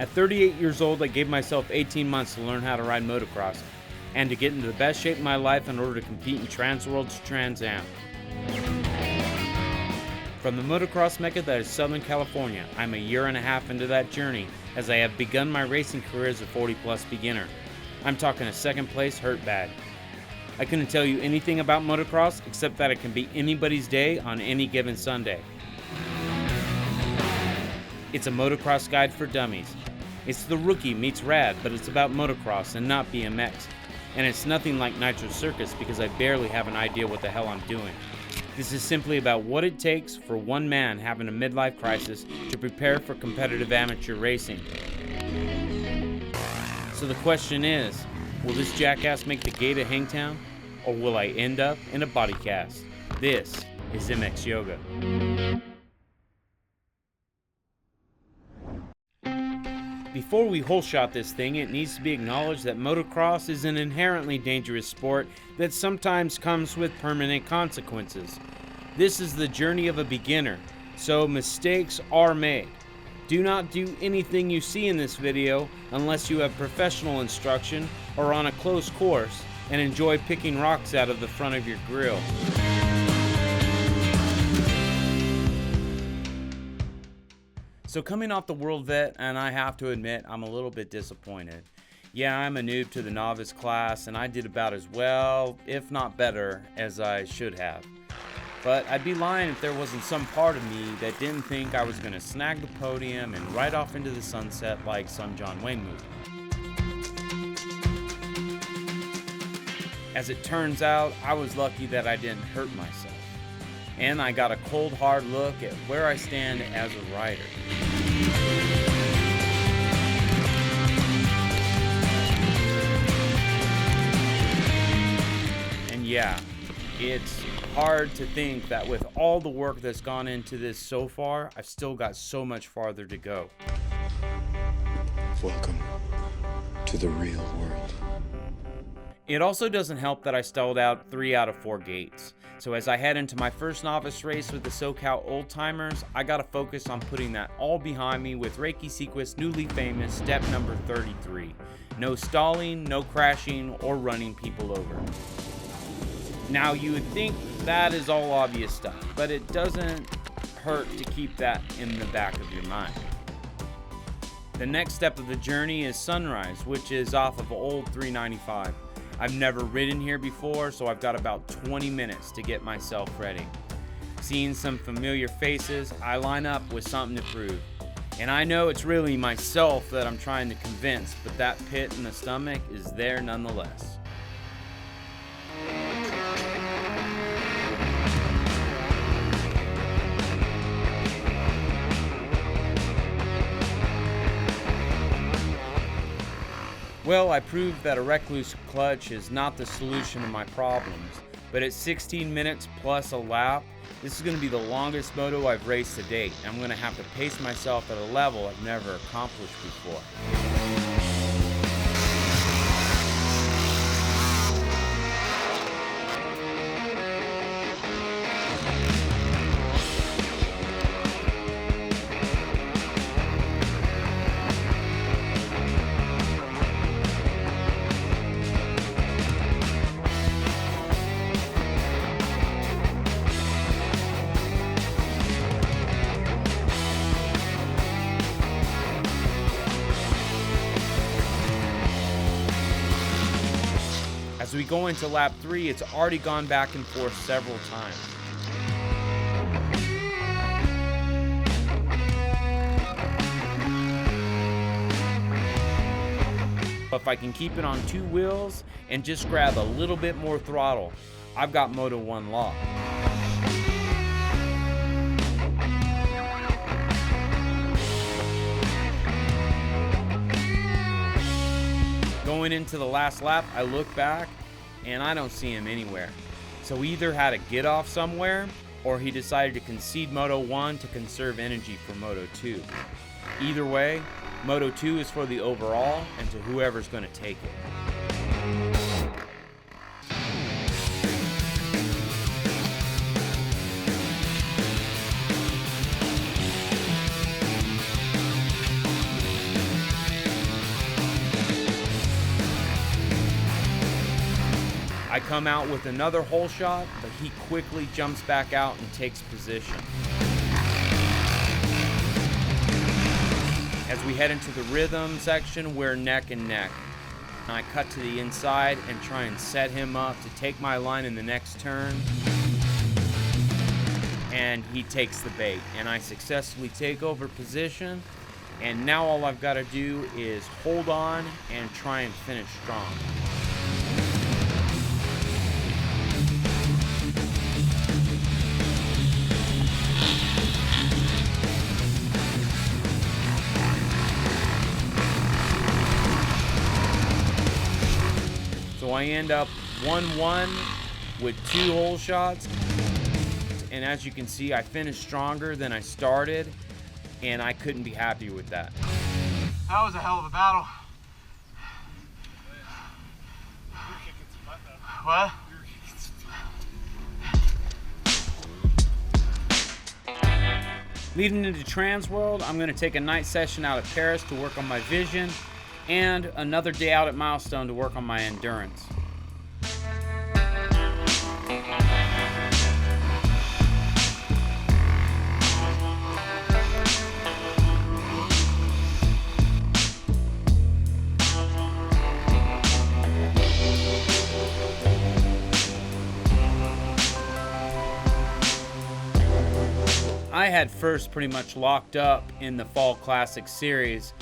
At 38 years old, I gave myself 18 months to learn how to ride motocross and to get into the best shape of my life in order to compete in Trans World's Trans Am. From the motocross mecca that is Southern California, I'm a year and a half into that journey as I have begun my racing career as a 40-plus beginner. I'm talking a second place hurt bad. I couldn't tell you anything about motocross except that it can be anybody's day on any given Sunday. It's a motocross guide for dummies. It's the rookie meets rad, but it's about motocross and not BMX. And it's nothing like Nitro Circus because I barely have an idea what the hell I'm doing. This is simply about what it takes for one man having a midlife crisis to prepare for competitive amateur racing. So the question is, will this jackass make the gate of Hangtown, or will I end up in a body cast? This is MX Yoga. Before we whole shot this thing, it needs to be acknowledged that motocross is an inherently dangerous sport that sometimes comes with permanent consequences. This is the journey of a beginner, so mistakes are made. Do not do anything you see in this video unless you have professional instruction or on a close course and enjoy picking rocks out of the front of your grill. So coming off the World Vet, and I have to admit, I'm a little bit disappointed. Yeah, I'm a noob to the novice class, and I did about as well, if not better, as I should have. But I'd be lying if there wasn't some part of me that didn't think I was going to snag the podium and ride off into the sunset like some John Wayne movie. As it turns out, I was lucky that I didn't hurt myself. And I got a cold hard look at where I stand as a rider. And yeah, it's hard to think that with all the work that's gone into this so far, I've still got so much farther to go. Welcome to the real world. It also doesn't help that I stalled out 3 out of 4 gates. So as I head into my first novice race with the SoCal Old Timers, I gotta focus on putting that all behind me with Reiki Seaquist newly famous step number 33. No stalling, no crashing, or running people over. Now you would think that is all obvious stuff, but it doesn't hurt to keep that in the back of your mind. The next step of the journey is Sunrise, which is off of Old 395. I've never ridden here before, so I've got about 20 minutes to get myself ready. Seeing some familiar faces, I line up with something to prove. And I know it's really myself that I'm trying to convince, but that pit in the stomach is there nonetheless. Well, I proved that a recluse clutch is not the solution to my problems, but at 16 minutes plus a lap, this is going to be the longest moto I've raced to date. I'm going to have to pace myself at a level I've never accomplished before. As we go into lap 3, it's already gone back and forth several times. If I can keep it on 2 wheels and just grab a little bit more throttle, I've got Moto 1 locked. Going into the last lap, I look back and I don't see him anywhere. So he either had to get off somewhere or he decided to concede Moto 1 to conserve energy for Moto 2. Either way, Moto 2 is for the overall and to whoever's going to take it. I come out with another hole shot, but he quickly jumps back out and takes position. As we head into the rhythm section, we're neck and neck. I cut to the inside and try and set him up to take my line in the next turn. And he takes the bait, and I successfully take over position. And now all I've got to do is hold on and try and finish strong. So I end up 1-1 with 2 hole shots. And as you can see, I finished stronger than I started, and I couldn't be happy with that. That was a hell of a battle. What? Leading into Trans World, I'm going to take a night session out at Paris to work on my vision, and another day out at Milestone to work on my endurance. I had first pretty much locked up in the Fall Classic Series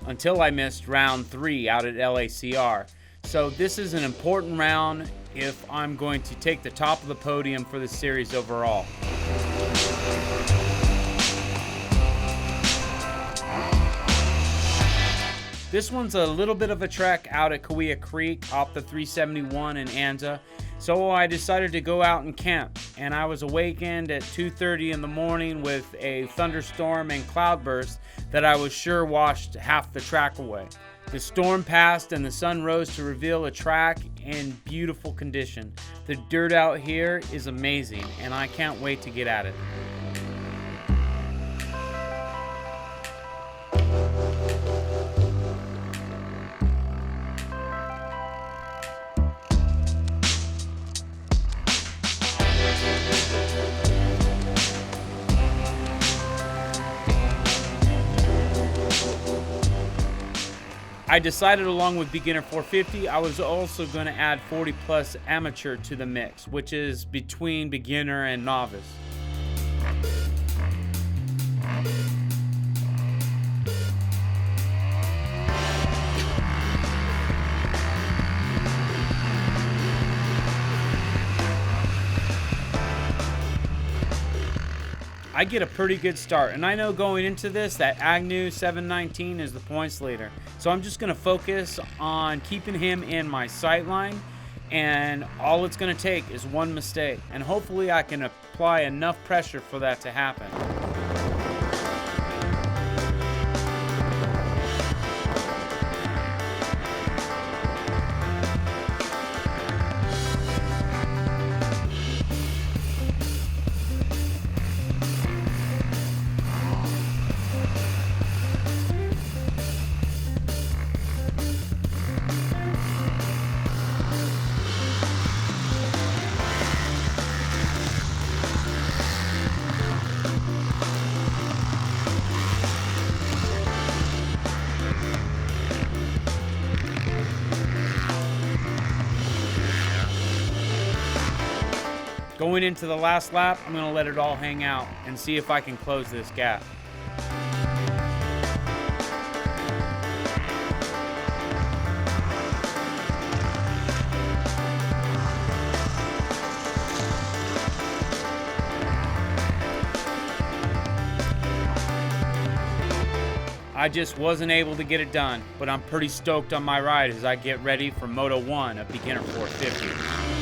until I missed round 3 out at LACR. So this is an important round if I'm going to take the top of the podium for the series overall. This one's a little bit of a trek out at Kaweah Creek off the 371 in Anza. So I decided to go out and camp, and I was awakened at 2:30 in the morning with a thunderstorm and cloudburst that I was sure washed half the track away. The storm passed and the sun rose to reveal a track in beautiful condition. The dirt out here is amazing, and I can't wait to get at it. I decided along with beginner 450, I was also going to add 40 plus amateur to the mix, which is between beginner and novice. I get a pretty good start, and I know going into this that Agnew 719 is the points leader. So I'm just going to focus on keeping him in my sight line, and all it's going to take is one mistake, and hopefully I can apply enough pressure for that to happen. Going into the last lap, I'm going to let it all hang out and see if I can close this gap. I just wasn't able to get it done, but I'm pretty stoked on my ride as I get ready for Moto 1 at beginner 450.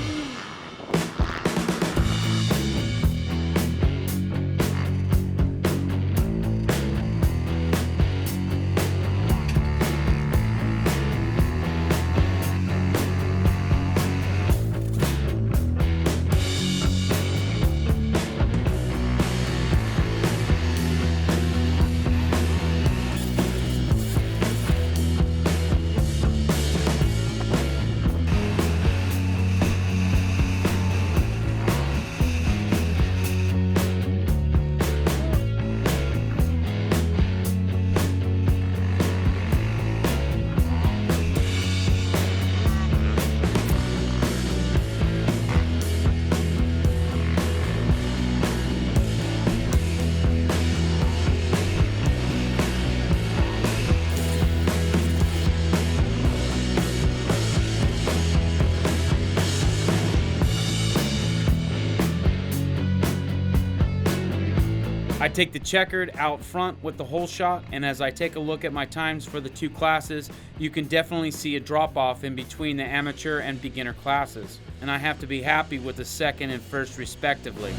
I take the checkered out front with the whole shot, and as I take a look at my times for the two classes, you can definitely see a drop off in between the amateur and beginner classes, and I have to be happy with the second and first respectively.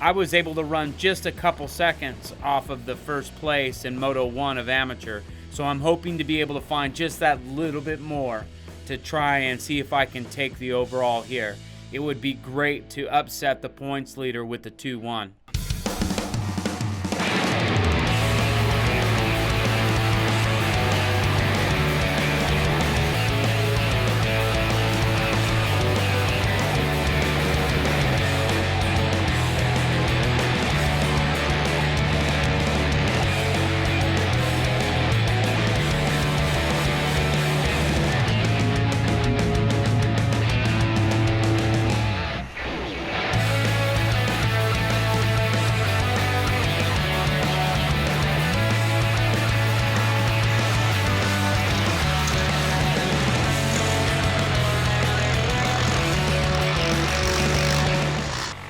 I was able to run just a couple seconds off of the first place in Moto 1 of amateur, so I'm hoping to be able to find just that little bit more to try and see if I can take the overall here. It would be great to upset the points leader with the 2-1.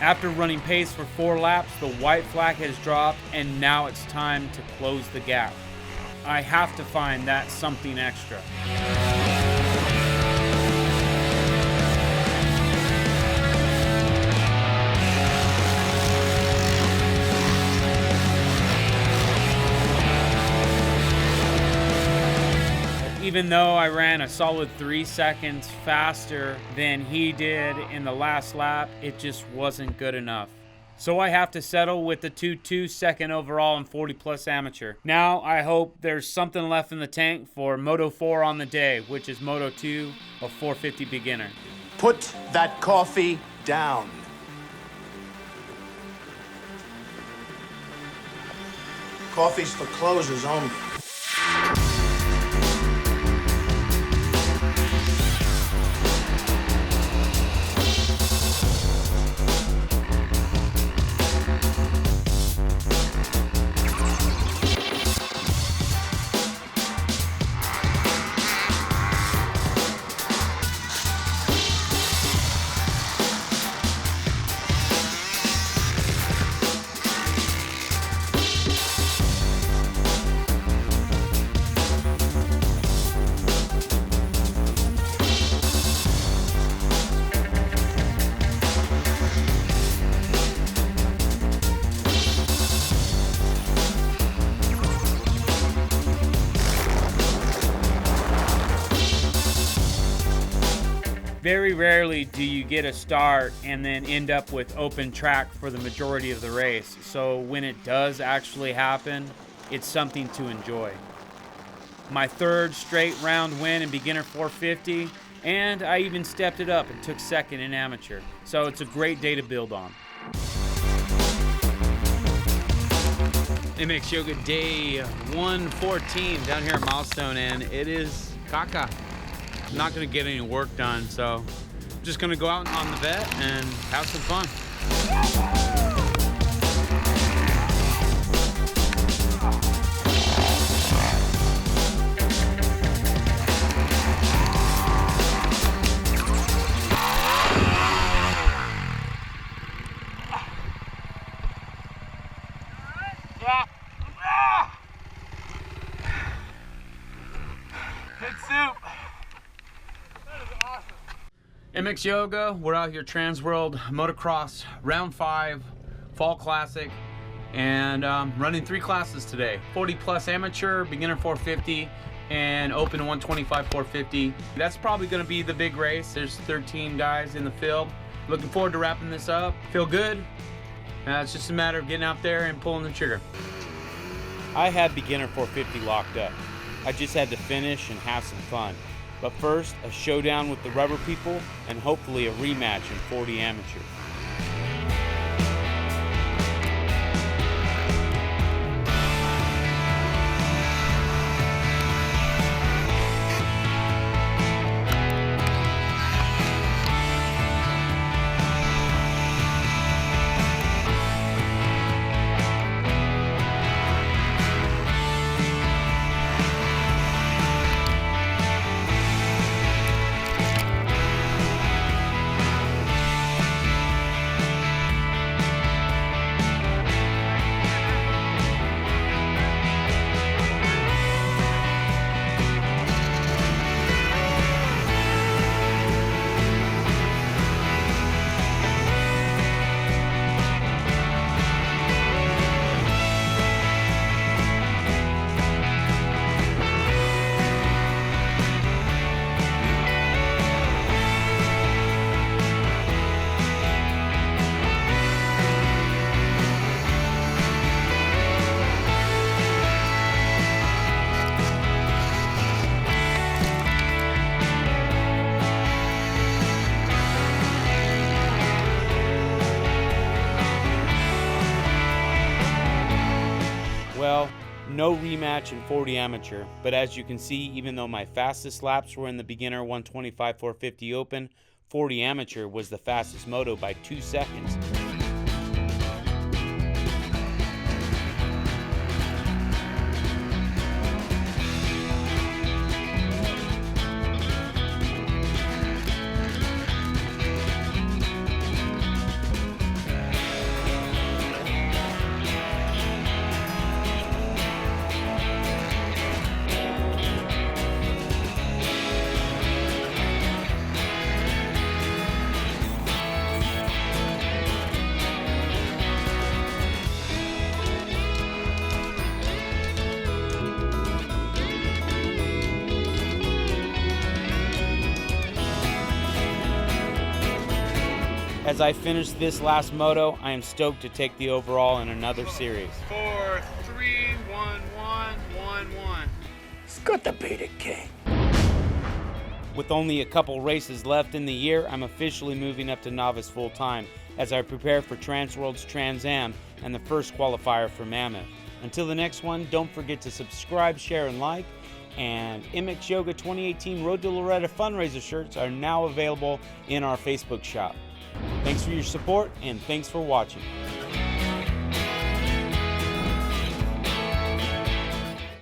After running pace for 4 laps, the white flag has dropped, and now it's time to close the gap. I have to find that something extra. Even though I ran a solid 3 seconds faster than he did in the last lap, it just wasn't good enough. So I have to settle with the 2-2 second overall and 40 plus amateur. Now I hope there's something left in the tank for Moto 4 on the day, which is Moto 2 of 450 beginner. Put that coffee down. Coffee's for closers only. Very rarely do you get a start and then end up with open track for the majority of the race. So when it does actually happen, it's something to enjoy. My third straight round win in beginner 450, and I even stepped it up and took second in amateur. So it's a great day to build on. MX Yoga Day 114 down here at Milestone, and it is caca. I'm not going to get any work done, so I'm just going to go out on the vet and have some fun. Good soup. MX Yoga, we're out here Trans World Motocross Round 5 Fall Classic, and running 3 classes today. 40 plus amateur, beginner 450, and open 125 450. That's probably going to be the big race. There's 13 guys in the field. Looking forward to wrapping this up. Feel good. It's just a matter of getting out there and pulling the trigger. I had beginner 450 locked up. I just had to finish and have some fun. But first, a showdown with the rubber people, and hopefully a rematch in 40 amateur. No rematch in 40 amateur, but as you can see, even though my fastest laps were in the beginner 125/450 open, 40 amateur was the fastest moto by 2 seconds. As I finish this last moto, I am stoked to take the overall in another series. 4, 3, 1, 1, 1, 1. It's good to be the king. With only a couple races left in the year, I'm officially moving up to novice full time as I prepare for Trans World's Trans Am and the first qualifier for Mammoth. Until the next one, don't forget to subscribe, share, and like. And MX Yoga 2018 Road to Loretta fundraiser shirts are now available in our Facebook shop. Thanks for your support, and thanks for watching.